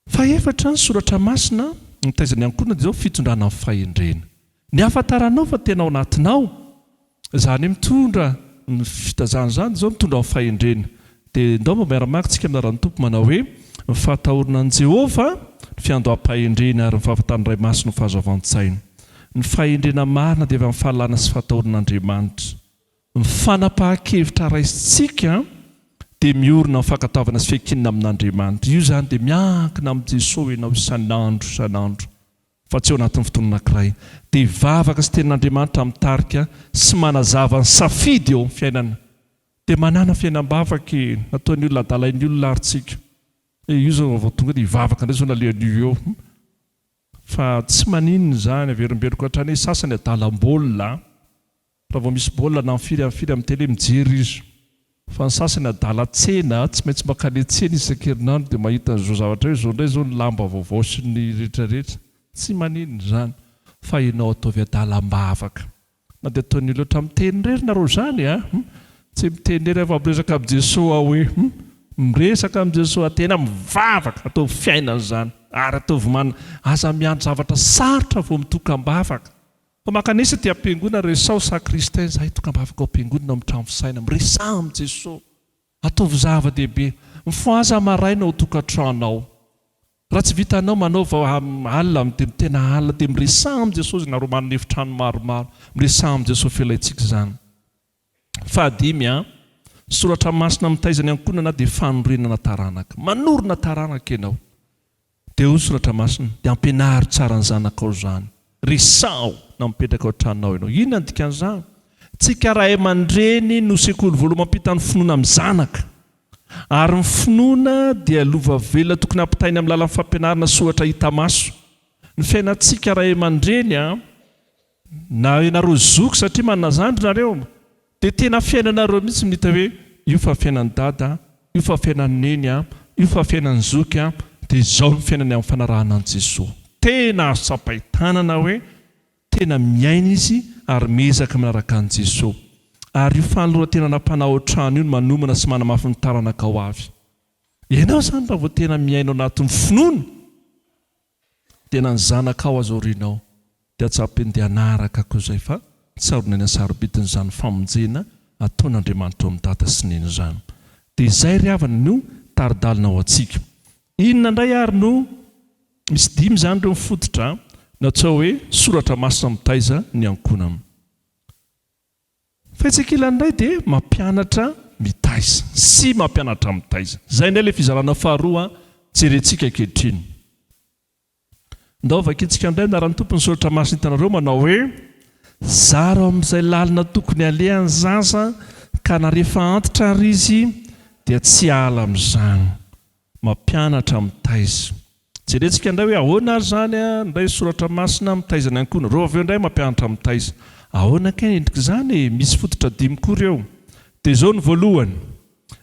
fa efatra ny soratra masina nitaizany ankonina dia zao fitondrana amin'ny fahendrena ny afantaranao fa tena ao anatinao zany mitondra ny fitazana zany zao mitondra amin'ny fahendrena dia ndao mba miara-maka tsika amin'ny aran'ny tompo manao hoe mifahatahorana an' Jehova ny fiandoam-pahendrena ary ny fahafantarany ray masina ny fahazoavan-tsaina ny fahendrena marina dia avy amin'ny fahalana sy fahatahoran'Andriamanitra ny fanapahan-kevitra raisitsika dia miorina amin'ny fankatavana sy fiakinana amin'Andriamanitra io zany dia miankina amin'i Jesosy ianao isan'andro fa tsy eo anatin'ny fotoana anankiray dia vavaka sy tenin'Andriamanitra mitarika sy manazava ny safidy eo amin'ny fiainana dia manana fiainam-bavaka nataon'ny olona adalain'ny olona aritsika io zao vao tonga dia hivavaka indray zao nalean'io eo fa tsy maninona zany averimberiko hatrany sasany adalam-baolina raha vao misy baolina na mifiry amin'ny tele mijery izy fa ny sasany adala-tsena tsy maintsy makany tsena isan-kerinandro dia mahita n'izao zavatra hoe zao indray zao ny lamba vaovao sy ny rehetrarehetra tsy maninona zany fa ianao ataovy adalam-bavaka na dia ataon'ny loatra mitenyrery nareo zany tsy mitenyrery fa miresaka amin'i Jesosy hoe miresaka amin'i Jesosy tena mivavaka ataovy fiainana zany ary ataovy aza miandry zavatra sarotra vao mitokam-bavaka fa makanisa ty am-piangonana resao sa kristain zahay tokam-bavaka ao am-piangonana mitrano fisaina miresa amin'i Jesosy ataovy zava-dehibe mifoaza maraina ao tokantranao raha tsy vitanao manaova alina tena alina dia miresa amin' jesosy nareo manonefitra any maromaro miresa amin' jesosy fialaitsika izany fahadimy soratra masina mitaizany ankonana dia fanorenana taranaka manorona taranaka ianao dia ho soratra masina dia ampianary tsara ny zanakao izany resao na mipetraka ao tranonao ianao inona ny dikan'izany tsika ray aman-dreny no sekoly voalohany mampita ny finoana amin'ny zanaka ary ny finoana dia lova velona tokony ampitainy amin'ny lalan'ny fampianarana soratra hita maso ny fiainantsika ray aman-dreny na ianareo zoky satria manana zandry nareo dia tena fiainanareo mihitsy mihita hoe io fa fiainan'ny dada io fa fiainan'ny neny io fa fiainan'ny zoky dia izao ny fiainany amin'ny fanarahana an' Jesosy tena sapaitanana hoe tena miaina izy ary mezaka manaraka an' Jesosy ary io fanolorantena nampanao trano io no manomana sy manamafy ny taranaka ao avy ianao izany mba vao tena miainao anatin'ny finoana tena ny zanakao azaorinao dia tsapindia anaraka koa izay fa tsaronany asarobidiny izany famonjena ataon'Andriamanitra ao amin'ny data sy neny izany dia izay ry havana no taridalina ao antsika inona indray ary no misy dimy izany ireo mifototra natao hoe soratra masina mitaiza ny ankonana faitsikilany indray dia mampianatra mitaiza sy mampianatra mitaiza izay indray ilay fizarana faharoa jerentsika ankehitriny ndao vakitsika indray narany tompony soratra masina hitanareo manao hoe zaro amin'izay lalina tokony alehany zaza ka na rehefa antitra ary izy dia tsy ala amin'izany mampianatra mitaiza jerentsika indray hoe ahoana ary zany indray soratra masina mitaiza ny ankonana reo aveo indray mampianatra mitaiza ahoana kay endrika izany misy fototra dimy koa ireo dia izao ny voalohany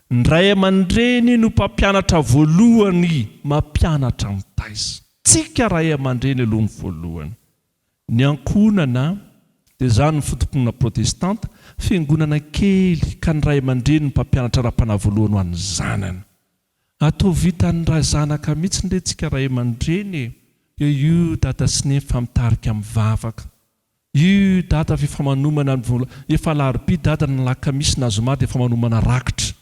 ny ray aman-dreny no mpampianatra voalohany mampianatra mitaiza tsika ray aman-dreny aloha ny voalohany ny ankonana dia izany ny fotomponana protestanta fiangonana kely ka ny ray aman-dreny no mpampianatra raha-panahy voalohany ho an'ny zanany atao vitan'ny raha zanaka mihitsy ndray tsika ray aman-dreny io dada sy ny efa mitarika amin'ny vavaka io dada efa manomana efa larobi dada ny lakamisy na azomady efa manomana rakitra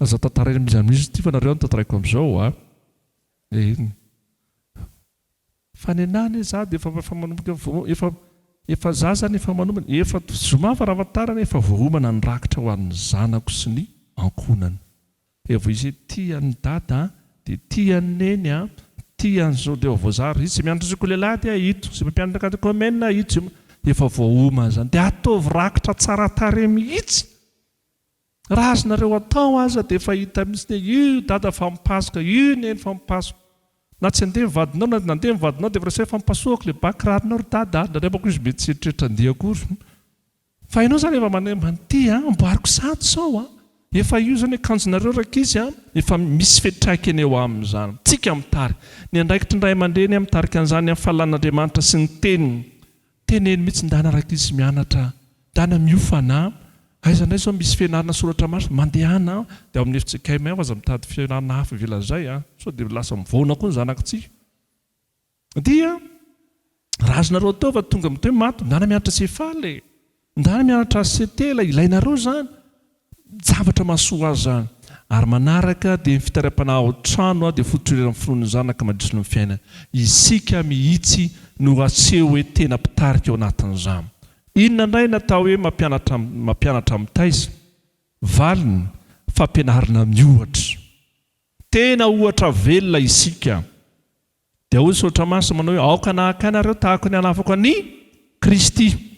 aza tantarana mizanmisy ty fa nareo ny tantaraiko amin'izao fanenany zady efa zazany efa manomana efa zomava rahafantarana efa voaomana ny rakitra ho an'ny zanako sy ny ankonana evo izy tian'ny dada dia tian'ny neny tian'izao dia voazary izy mianatra zokolelahy dia hito sy mampianatra katekomena hito efa voaomana zany dia ataovy rakitra tsara tare mihitsy raha azonareo atao aza dia efa hita mihitsy io dada fa mipasoka io neny fa mipasoka na tsy andeha mivadinao na nandeha mivadinao dia efa mipasoaka le bakirarinao ry dada naremako izy mety tsy eritreritra andia akory fa ianao zany efa manty amboariko zato sao efa io zany akanjonareo raka izy efa misy fetraikany eo amin'izany tsika mitary ny andraikitra ndray aman-dreny mitarika an'izany amin'ny fahalan'Andriamanitra sy ny teneny mihitsy ndana raka izy mianatra dana miofana aizanay zao misy fianarana soratra masina mandehana dia amin'ny efitsika ava aza mitady fianarana hafa ivelazay so dia lasa mivona koa ny zanakitsika dia raha azonareo atao fa tonga mitoe mato ndana mianatra sefaly ndana mianatra setela ilainareo zany zavatra mahasoa azy zany ary manaraka dia ny fitariam-panahy ao trano dia fototrerana finoana zanaka mandrisy ny fiainana isika mihitsy no aseho hoe tena mpitarika eo anatin'izany inona indray natao hoe mampianatra mitaiza valiny fampianarana miohatra tena ohatra velona isika dia hoy soratra masina manao hoe aoka nahaka anareo tahako ny anafako ny Kristy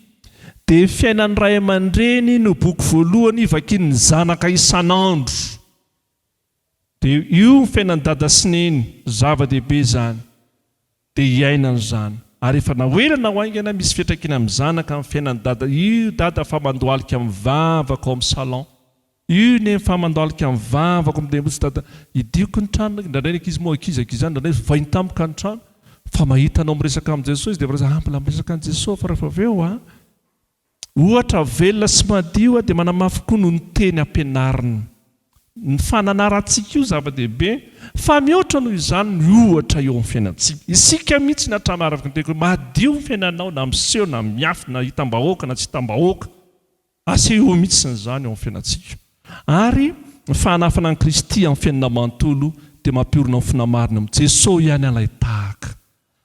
dia fiainan'ny ray aman-dreny no boky voalohany vakin'ny zanaka isan'andro dia io fiainan'ny dada sy neny zava-dehibe zany dia hiainana izany ary efa nahoelana ho aingana misy fiantraikany amin'ny zanaka amin'ny fiainan'ny dada io dada fa mandoalika amin'ny vavaka ao amin'ny salon io ny fa mandoalika amin'ny vavaka amin'ny dembotsy dada idioko ny trano ndraindray ny ankizy moa akizaka izany ndraindray vaintampoka ny trano fa mahitanao miresaka amin'ny Jesosy dia mbola ampila miresaka amin'ny Jesosy fa rehefa avy eo ohatra velona sy madio dia manamafy koa no ny teny ampianarina ny fananarantsika io zava-dehibe fa mihoatra noho izany ny ohatra eo amin'ny fiainantsika isika mihitsy ny hatramarafaka ny teko madio ny fiainanao na miseho na miafy na hitam-bahoaka na tsy hitam-bahoaka aseho mihitsy nyizany eo amin'ny fiainantsika ary ny fahanafana ny Kristy amin'ny fiainana manontolo dia dia mampiorona ny finamarina amin'ny Jesosy ihany alay tahaka.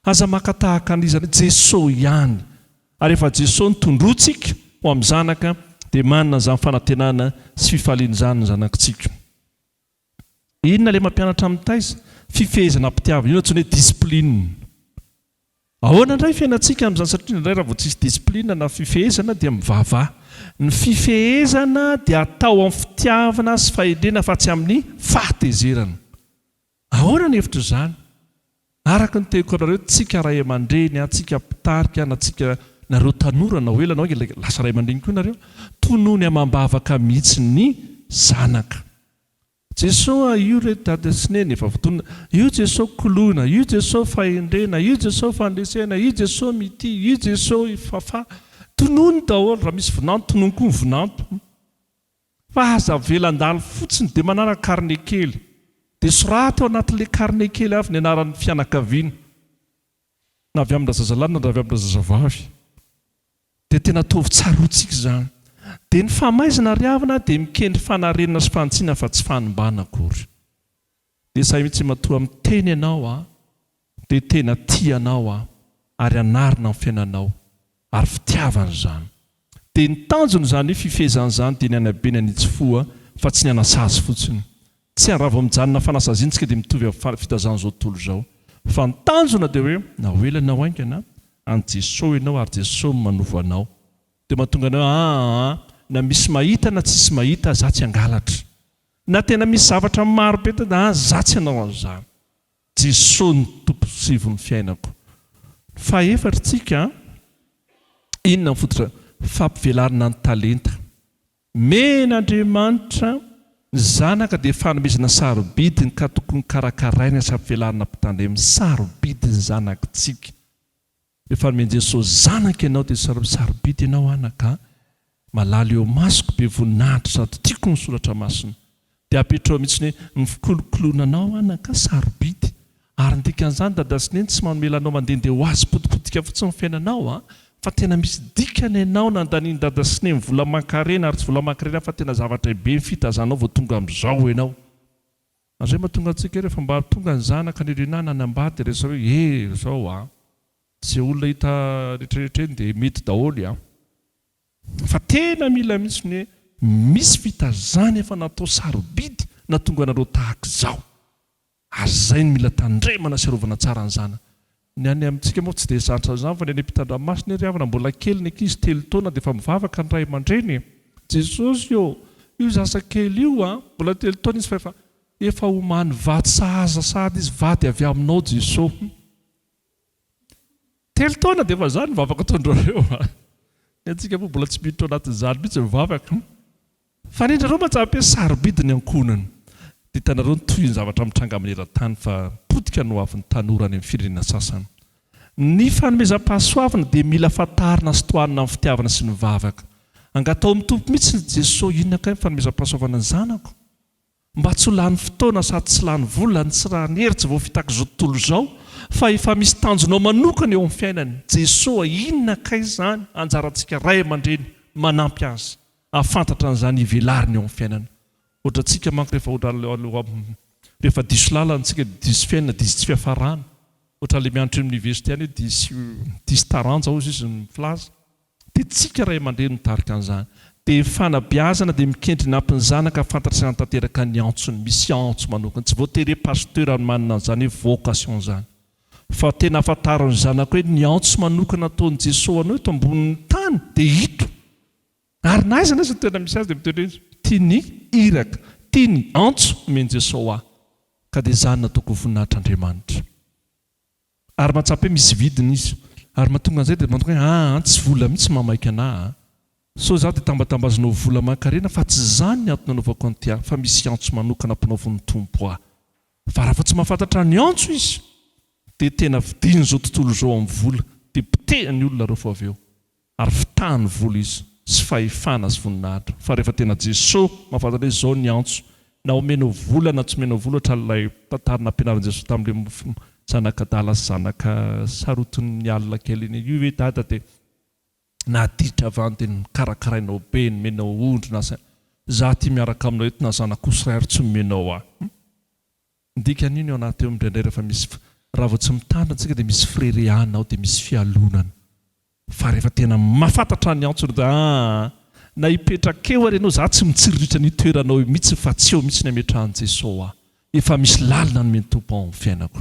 Aza maka tahaka an'izany Jesosy ihany. Ary efa Jesosy nitondroantsika ho amin'ny zanaka dia manana izany fanantenana sy fifaliana izany ny zanakitsika. Inona ilay mampianatra amin'ny taiza? Fifehezana mpitiavana. Io antsoina hoe discipline. Ahoana indray fiainantsika amin'izany satria indray raha vao tsisy discipline na fifehezana dia mivavah. Ny fifehezana dia atao amin'ny fitiavana sy fahendrena fa tsy amin'ny fahatezerana. Ahoana ny hevitra izany? Araka ny teko anareo tsika ray aman-dreny, tsika mpitarika na tsika nareo tanora na hoela nao lasa ray aman-dreny koa nareo, tonony amam-bavaka mihitsy ny zanaka. Jesosy io re dada sineny efa votonina, io Jesosy kolona, io Jesosy fahendrena, io Jesosy fandresena, io Jesosy mity, io Jesosy fafa. Tonony daholo, raha misy vinanto tonony koa ny vinanto. Fa aza velan-dalo fotsiny dia manaraka karne kely. Dia sorata ao anatin'ilay karne kely avy ny anaran'ny fianakaviana. Na avy amin'ny zazalahy na avy amin'ny zazavavy. Dia tena tovy tsaroantsika izany. Dia ny famaizana riavana dia mikendry fanarenana sy fantsiana fa tsy fanimbana akory. Dia sahy mihitsy matoa amin'ny teny ianao dia tena tia anao ary anarina amin'ny fiainanao ary fitiavana izany. Dia ny tanjony izany fifehezana izany dia ny anabe ny anitsy fa tsy ny anasazy fotsiny. Tsy hanrava mijanona fanasaziantsika dia mitovy amin'ny fitazana izao tontolo izao. Fa ny tanjona dia hoe na hoelanao aingana any Jesosy ianao ary Jesosy manovo anao. Dia mahatonga anao na misy mahita na tsisy mahita za tsy hangalatra. Na tena misy zavatra maro be da za tsy hanao an'izany. Jesosy ny tompo sivon'ny fiainako. Fa efatritsika inona ny fototra? Fampivelarina ny talenta. Men'Andriamanitra ny zanaka dia fanomezana sarobidiny ka tokony karakaraina sy ampivelarina mpitandremy. Sarobidiny zanakitsika. Efa nomeny Jesosy zanaka ianao dia sarobidy ianao anaka. Malala eo masoko be voninahitra sady tiako ny soratra masina. Dia apetrao mihitsy ny fikolokolonanao anaka sarobidy. Ary ny dikan'izany dada sineny tsy manomela anao mandehandeha ho azy potipotika fotsiny ny fiainanao fa tena misy dikany ianao nandaniany dada sineny vola mankarena ary tsy vola mankarena fa tena zavatra be fitazanao vao tonga amin'izao ianao. Azay mahatonga antsika rehefa mba tonga ny zanaka nirenana nanambady rehefa hoe zao tsy olona hita rehetrarehetra dia mety daholo fa tena mila mihitsy ny hoe misy fitazana efa natao sarobidy na tonga anareo tahaka izao. Ary zay ny mila tandremana sy arovana tsara ny zana. Ny any amintsika moa tsy dia zatra izany fa ny any ampitandramasina ry havana mbola kely ny ankizy 3 taona dia efa mivavaka ny ray aman-dreny. Jesosy io zasa kely io mbola 3 taona izy fa efa homany vady sahaza sady izy vady avy aminao Jesosy. 3 taona dia efa zany mivavaka taondrareo. Ny antsika moa mbola tsy miditra ao anatin'izany mihitsy mivavaka. Fa nindrareo matsape sarobidy ny ankonany. Dia hitanareo toy ny zavatra mitranga amin'ny eran-tany fa potika no avin'ny tanora any amin'ny firenena sasany. Ny fanomezam-pahasoavana dia mila fatarina sy tohanina amin'ny fitiavana sy ny vavaka. Angatao mitompo mihitsy ny Jesosy inona kay ny fanomezam-pahasoavana ny zanako. Mba tsy ho lany fotoana sady tsy lany vola ny tsy raha ny heritsy vao fitaka izao tontolo izao fa efa misy tanjonao manokana eo amin'ny fiainany. Jesosy inona kay izany anjarantsika ray aman-dreny manampy azy ahafantatra an'izany hivelariny eo amin'ny fiainany. Ohatra antsika manko rehefa diso lalana antsika diso fiainana diso tsy fiafarana. Ohatra ilay mianatra eny université any diso taranja ao izy ny filaza. Dia tsika ray aman-dreny mitarika an'izany. Dia fanabeazana dia mikendry nampiny zanaka fantatrana tanteraka ny antsony. Misy antso manokana. Tsy voatery pasteur manana an'izany hoe vocation izany. Fa tena afantarany zanaka hoe ny antso manokana ataon'i Jesosy anao eto ambonin'ny tany dia hito. Ary na aiza na aiza tena misy azy dia miteny hoe tiany iraka, tiany antso meny Jesosy ka dia izany nataoko voninahitr'Andriamanitra. Ary mahatsapa hoe misy vidiny izy. Ary mahatonga an'izay dia mahatonga hoe tsy vola mihitsy mamaika anahy. So za dia tambatambazanao vola mankarena fa tsy izany ny antony anaovako an'ity fa misy antso manokana ampanaovon'ny tompo fa raha fa tsy mahafantatra ny antso izy dia tena vidiny izao tontolo izao amin'ny vola dia pitehany olona rehefa avy eo ary fitahany vola izy sy fahefana sy voninahitra. Fa rehefa tena Jesosy mahafantatra hoe izao ny antso na omenao vola na tsy omenao vola ohatra ilay tantarina ampianaran'i Jesosy tamin'ilay zanakadala sy zanaka sarotiny alina kely iny io hoe dada dia naditra avy any dia nikarakarainao be nomenao ondry na za ty miaraka aminao eto na zanak'Israely tsy nomenao Ndikan'iny ao anaty eo amin'indray rehefa misy raha vao tsy mitandra antsika dia misy freriana ao dia misy fialonana. Fa rehefa tena mahafantatra ny antso na hipetraka eo ary ianao za tsy mitsiriritra ny toeranao mihitsy fa tsy eo mihitsy ny ametrahan'i Jesosy efa misy lalina no mety tompo ao amin'ny fiainako.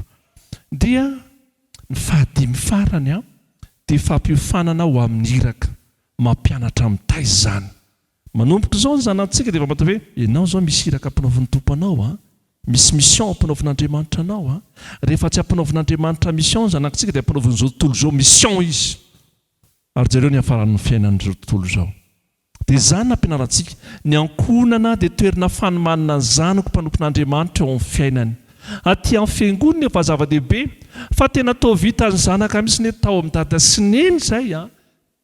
Dia ny fahadimy farany dia fampiofanana ho amin'ny iraka, mampianatra amin'ny taiza zany. Manomboka izao ny zanantsika dia efa mahita hoe ianao zao misy iraka ampanaovin'ny tompo anao misy mission ampanaovin'Andriamanitra anao rehefa tsy ampanaovin'Andriamanitra mission zanakitsika dia ampanaovin'izao tontolo izao mission izy. Ary jareo ny hafaran'ny fiainan'izao tontolo izao. Dia izany nampianarantsika ny ankonana dia toerana fanomanana ny zanako mpanompon'Andriamanitra eo amin'ny fiainany. Aty amin'ny fiangonana efa zava-dehibe fa tena tao vita ny zanaka mihitsy ny tao amin'ny dada sy neny izay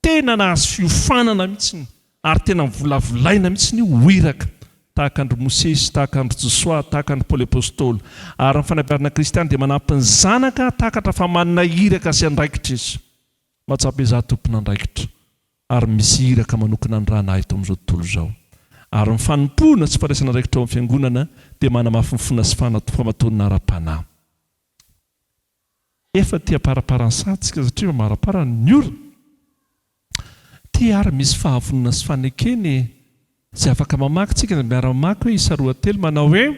tena nahazo fiofanana mihitsy ary tena mivolavolaina mihitsy ny hoiraka tahaka andro Mosesy, tahaka andro Josoa, tahaka andro Paoly apôstôly. Ary ny fanabeazana kristiana dia manampy ny zanaka takatra fa manana iraka sy andraikitra izy. Mahatsapy izaho tompona andraikitra ary misy iraka manokana ny raha nahay eto amin'izao tontolo izao. Ary ny fanompoana sy faraisana andraikitra ao amin'ny fiangonana dia manamafy ny fona sy famatonana ara-panahy. Efa tia paraparansantsika satria marapara ny ora. Tia ary misy fahavonona sy fanekeny izay afaka mamaky tsika dia miara-mamaky hoe Isa 2:3 manao hoe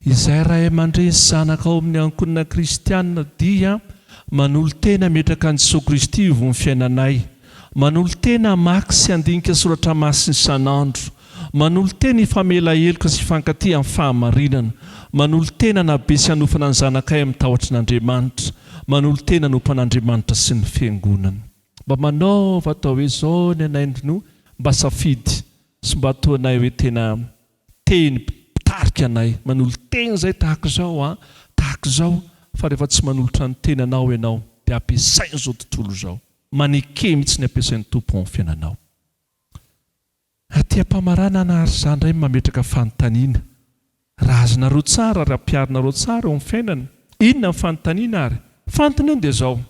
izay ray aman-dreny sy zanaka ao amin'ny ankonana kristianina dia manolo tena metraka an'i Jesosy Kristy ivony fiainanay, manolo tena hamaky sy handinika soratra masina isan'andro, manolo tena hifamela heloka sy hifankatia amin'ny fahamarinana, manolo tena nabe sy hanofana ny zanakay amin'ny tahotra n'Andriamanitra, manolo tena nompo an'Andriamanitra sy ny fiangonana. Mba manaova atao hoe izao ny anaindro mba safidy sy mba ataonay hoe tena teny pitarika anay, manolo tena izay tahaka izao fa rehefa tsy manolotra ny tenanao ianao dia ampiasainy izao tontolo izao, maneke mihitsy ny ampiasain'ny tompo amin'ny fiainanao. Aty ampamarana na ary izany indray mametraka fanontaniana. Raha azonareo tsara ary ampiarinareo tsara eo amin'ny fiainana, inona ny fanontaniana ary? Fanontaniana dia izao.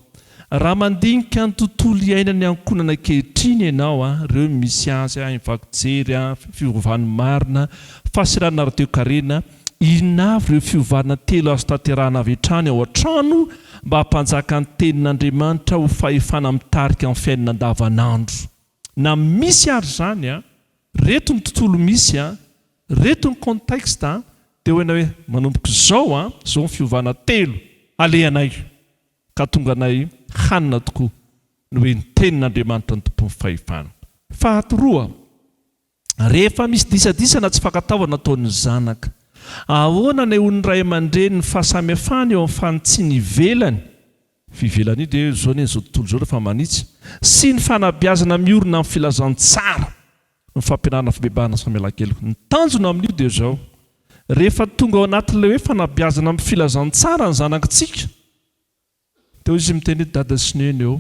Raha mandinika ny tontolo iainany ankonana ankehitriny ianao ireo misy azy mivaky jery, fiovany marina, fasirana radio-karena, inona avy ireo fiovana telo azo tanterahana avy hatrany ao an-trano mba hampanjaka ny tenin'Andriamanitra ho fahefana mitarika amin'ny fiainana andavanandro. Na misy ary izany reto ny tontolo misy reto ny contexte dia hoena hoe manomboka izao izao ny fiovana telo alehanay ka tonga anay hanina tokoa no hoe ny tenin'Andriamanitra ny tompon'ny fahefana. Faharoa, rehefa misy disadisana tsy fankatahona nataon'ny zanaka, ahoana ny ho ny ray aman-dreny ny fahasamihafana eo amin'ny fanotsiany ivelany, fivelany io dia zao ny zao tontolo izao rehefa manitsy, sy ny fanabeazana miorina amin'ny filazantsara, ny fampianarana fibebahana sy famelan-keloka. Ny tanjona amin'io dia izao, rehefa tonga ao anatin'ilay hoe fanabeazana amin'ny filazantsara ny zanakitsika, teo izy miteny hoe dada sy neny eo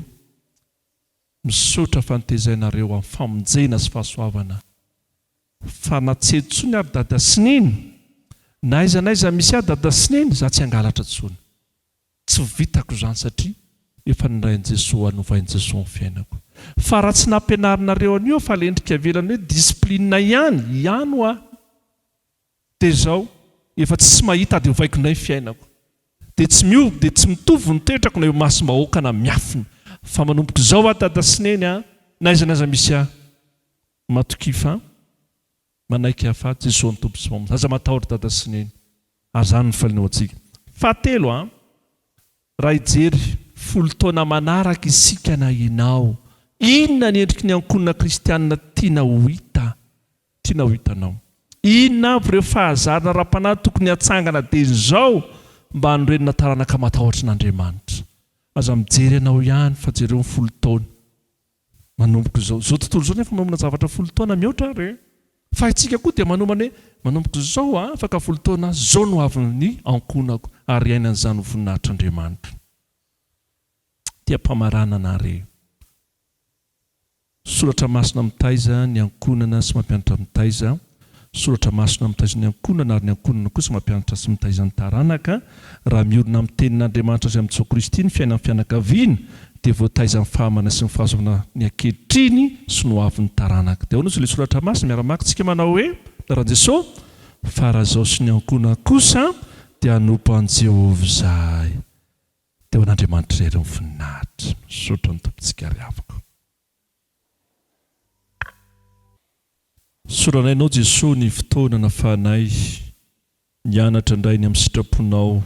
misaotra fantezainareo amin'ny famonjena sy fahasoavana, fa natseditsony ary dada sy neny na aiza naiza misy dada sy neny za tsy hangalatra tsony, tsy vitako izany satria efa nirain'i Jesosy anovain'i Jesosy ny fiainako. Fa raha tsy nampianarinareo an'io fa lendrika velany hoe disiplinina ihany dia izao efa tsy mahita dia hovaiko indray ny fiainako, dia tsy miovy dia tsy mitovy ny toetrako na eo masom-bahoaka na miafina, fa manomboka izao dada sy neny na aiza naiza misy matokifa manaiky hafaty Jesosy ny tompo sy mpamosy, aza matahotra dada sy neny. Ary izany ny falina ao antsika. Fahatelo, raha hijery 10 taona manaraka isika na ianao, inona ny endriky ny ankonana kristianina tiana ho hitanao? Inona avy ireo fahazarana ra-panahy tokony hatsangana dia izao mba hanorenina taranaka matahotra n'Andriamanitra? Aza mijery ianao ihany fa jereo 10 taona manomboka izao tontolo izao nefa manomana zavatra 10 taona mihoatra ary. Fa itsika koa dia manomana hoe manomboka izao afaka 10 taona izao no avin'ny ankonako ary iainan'izany voninahitr'Andriamanitra. Tia-pamaranana ary soratra masina mitaiza ny ankonana sy mampianatra mitaiza, soratra masina mitaiza ny ankonana ary ny ankonana kosa mampianatra sy mitaiza ny taranaka. Raha miorina amin'ny tenin'Andriamanitra sy amin'ny Jesosy Kristy ny fiainan'ny fianakaviana dia voataiza ny fahamana sy ny fahasoavana ny ankehitriny sy no avin'ny taranaka. Dia ahoana izao ilay soratra masina miara-maky tsika manao hoe raha Jesosy fa raha izao sy ny ankonana kosa dia nompo an Jehovah izahay, teo an'Andriamanitra iray ny voninahitra. Misaotra ny tompontsika riavako. Soranay Jesosy ny fotoana nafahanay nianatra indray ny amin'ny sitraponao,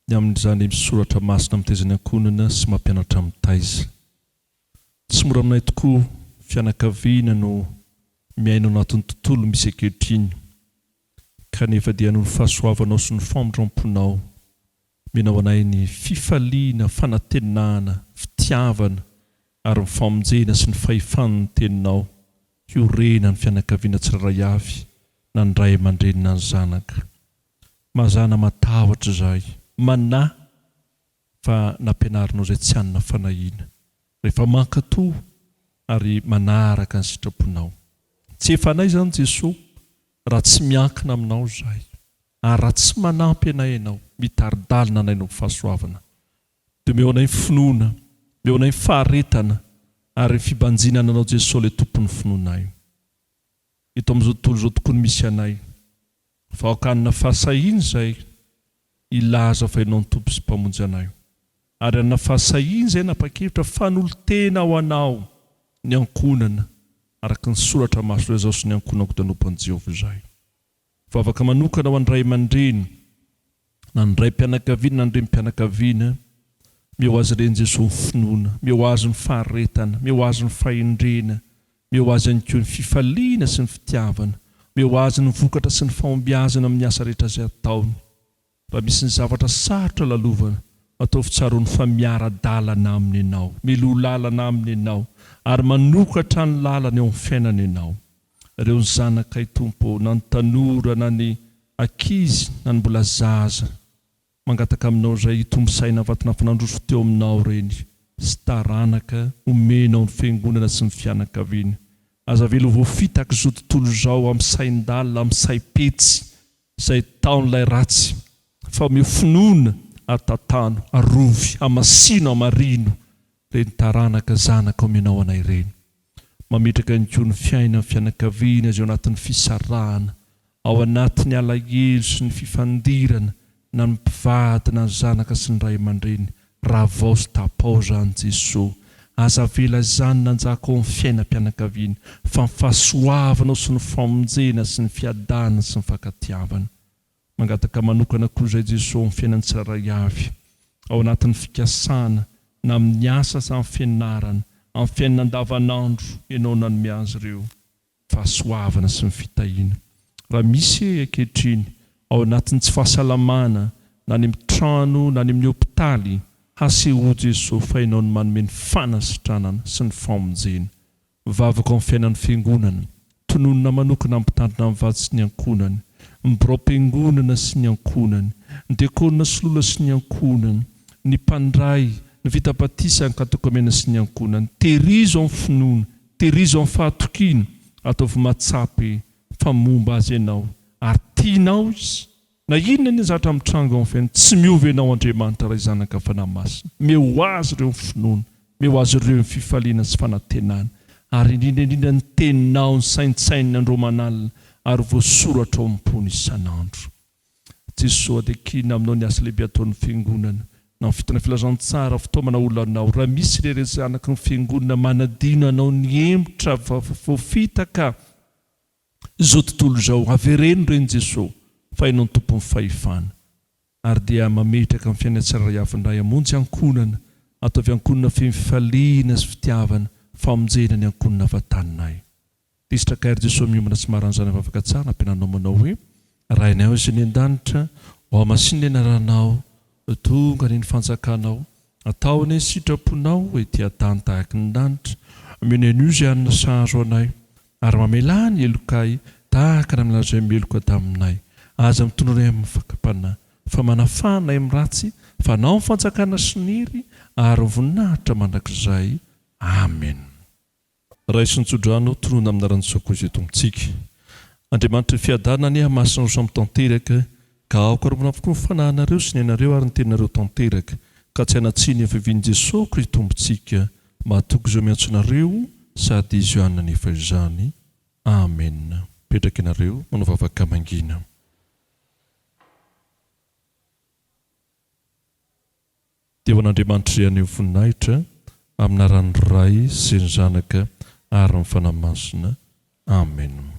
ny amin'izany misoratra masina mitezana ankonana sy mampianatra amin'ny taiza. Tsy mora aminay tokoa fianakaviana no miaina anatin'ny tontolo misy ankehitriny, kanefa dia noho ny fahasoavanao sy ny famondramponao menao anay ny fifaliana, fanantenana, fitiavana ary ny famonjena sy ny fahefan'ny teninao hiorena ny fianakaviana tsiraray avy na ny ray aman-dreny na ny zanaka. Mazana matahotra izahay, manahy fa nampianarinao izay tsy hanina fanahiana rehefa mankatoa ary manaraka ny sitraponao. Tsy efanay izany Jesosy raha tsy miankina aminao izahay, ary raha tsy manampy anay ianao mitaridalina anay no fahasoavana. Dia meo anay finoana, meo anay faharetana ary fibanjinana anao Jesosy ilay tompon'ny finoanay. Ito amin'izao tontolo izao tokony misy anay, vahoakanina fahasahiana izay ilaza fa ianao ny tompo sy mpamonjy anay. Ary anina fahasahiana izay napakevitra fanolotena ao anao ny ankonana araka ny soratra maso izao sy ny ankonako tanompon'i Jehovah izahay. Fa afaka manokana ho andray aman-dreny na ndray mpianakaviana na ndray mpianakaviana, meo azy ireny Jesosy ny finoana, meo azy ny faharetana, meo azy ny fahendrena, meo azy ihany koa ny fifaliana sy ny fitiavana, meo azy ny vokatra sy ny fahombiazana amin'ny asa rehetra izay ataony. Raha misy ny zavatra sarotra lalovana, ataovy tsarony fa miara-dalana aminy ianao, miloa lalana aminy ianao, ary manokatra ny lalana eo amin'ny fiainana ianao. Ireo ny zanakay Tompo, na ny tanora, na ny ankizy, na ny mbola zaza, mangataka aminao izay tombosaina vatana fanandroso teo aminao ireny, sy taranaka omenao ny fiangonana sy ny fianakaviana. Aza velo voafitaka izao tontolo izao amin'ny sain-dalina, amin'ny saim-petsy izay taon'ilay ratsy, fa meo finoana atatano, arovy, amasino, amarino ireny taranaka zanaka omenao anay ireny. Mametraka ny koa ny fiaina amin'ny fianakaviana izay ao anatin'ny fisarahana, ao anatin'ny alahelo sy ny fifandirana, na ny mpivady na ny zanaka sy ny ray aman-dreny, raha vao sy tapao izany Jesosy. Aza vela izany nanjaka ao amin'ny fiainam-pianakaviana, fa ny fahasoavanao sy ny famonjena sy ny fiadana sy ny fankatiavana. Mangataka manokana koa izay Jesosy amin'ny fiainan'ny tsiraray avy, ao anatin'ny fikasana, na amin'ny asa sy amin'ny fianarana, amin'ny fiainana andavanandro, ianao nanome azy ireo fahasoavana sy ny fitahiana. Raha misy ankehitriny ao anatin'ny tsy fahasalamana, na ny amin'ny trano na ny amin'ny hôpitaly, haseho Jesosy fa ianao no manome ny fanasitranana sy ny famonjena. Vavaka amin'ny fiainan'ny fiangonana, tononona manokana ampitandrina amin'ny vady sy ny ankonany, ny birao-piangonana sy ny ankonany, ny diakonina sy lola sy ny ankonany, ny mpandray, ny vita-patisa, ny katokamena sy ny ankonany. Terizo amin'ny finoana, terizo amin'ny fahatokiana, ataovy matsapy fa momba azy ianao, ary tianao izy. Na inona ny zavatra amin'ny trango amin'ny fiainana, tsy miovy ianao Andriamanitra ray zanaka fanahy-masina. Meo azy ireo ny finoana, meo azy ireo ny fifaliana sy fanantenana, ary indrindra ny teninao ny saintsainy andro manalina, ary voasoratra ao am-pony isanandro. Jesosy adekina aminao ny asa lehibe ataon'ny fiangonana, na ny fitona filazantsara fitaomana olonanao. Raha misy ireo zanaka ny fiangonana manadino anao ny emotra voafitaka izao tontolo izao, avereno ireny Jesosy fa ianao ny tompon'ny fahefana, ary dia mametraka amin'ny fiainana tsiraray avy indray hamonjy ankonana, ataovy ankonana fifaliana sy fitiavana, famonjena ny ankonana avatananay. Disitra kairy Jesosy miomana sy maran'izany vavaka tsara, ampiananao manao hoe rainao izay ny an-danitra, ao amasin'ny anaranao, tonga ny fanjakanao, ataony sitraponao ety an-tany tahaka ny danitra, meneno izay hanina sahazo anay, ary mamela ny elokay tahaka ny amin'ny izay meloka taminay. Aza mitondra amin'ny fakapana, fa manafanay amin'ny ratsy, fa nao ny fanjakana sy ny hery, ary voninahitra mandrakizay. Amen. Raisy nitsodrano tonoana amin'ny aran'ny Jesoa eto amintsika. Andriamanitra fiadana ny hamasina samy tanteraka, ka aokaromana avokoa ny fanahinareo sy ny ainareo ary ny teninareo tanteraka, ka tsy hanatsiny fiavian'i Jesosy Kristy tompontsika, mahatoky izao miantsonareo sady izy io anina nefa izany. Amen. Petraka ianareo manao vavaka mangina. dia ho an'Andriamanitra ianio voninahitra amina ranoray sy ny zanaka ary ny fanahy masina. Amen.